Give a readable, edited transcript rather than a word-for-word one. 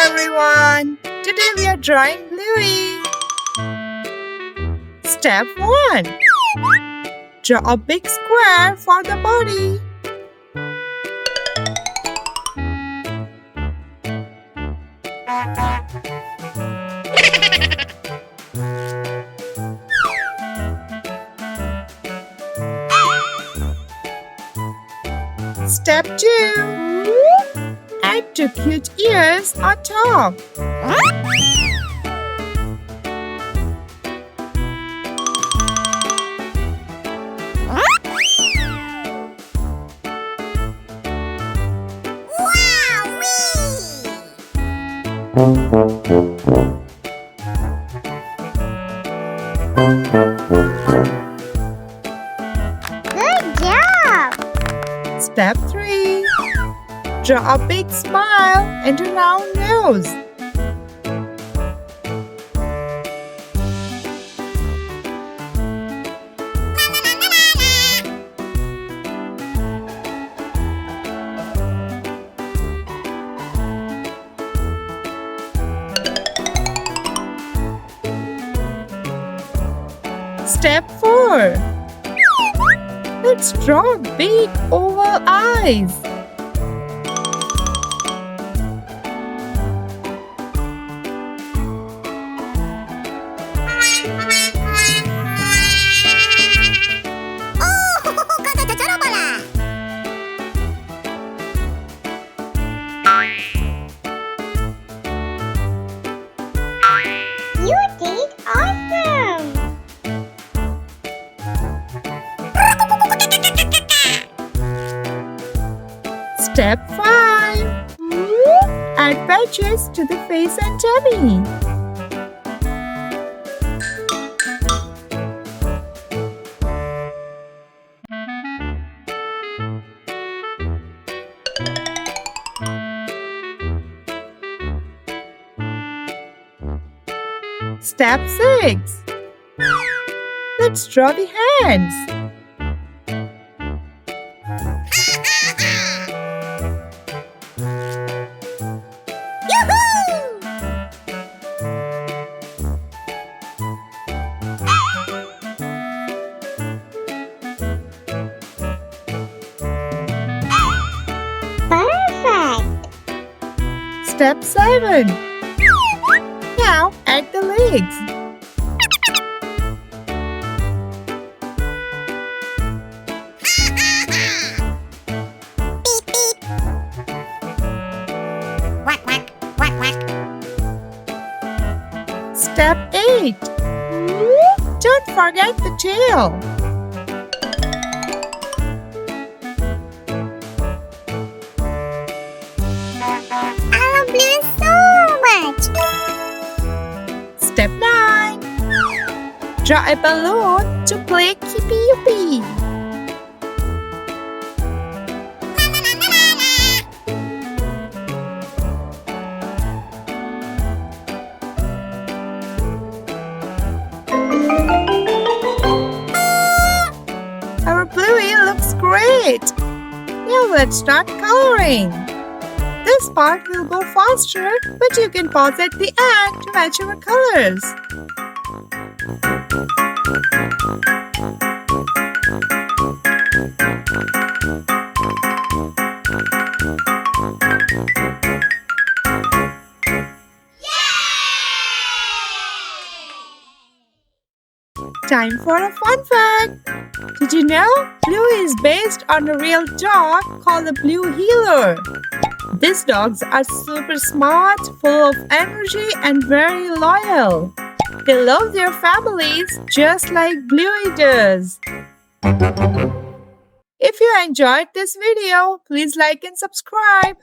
everyone! Today we are drawing Bluey. Step 1. Draw a big square for the body. Step 2. Add 2 cute ears on top. Good job! Step 3. Draw a big smile and a round nose. Step 4. Let's draw big oval eyes. You did awesome! Step 5. Add patches to the face and tummy. Step 6. Let's draw the hands. Perfect! Step 7. Now add the legs. Step 8. Don't forget the tail. I love Blue so much! Step 9. Draw a balloon to play Keepy Uppy. Our Bluey looks great! Now let's start coloring. This part will go faster, but you can pause at the end to match your colors. Time for a fun fact! Did you know Bluey is based on a real dog called the Blue Heeler? These dogs are super smart, full of energy, and very loyal. They love their families just like Bluey does. If you enjoyed this video, please like and subscribe.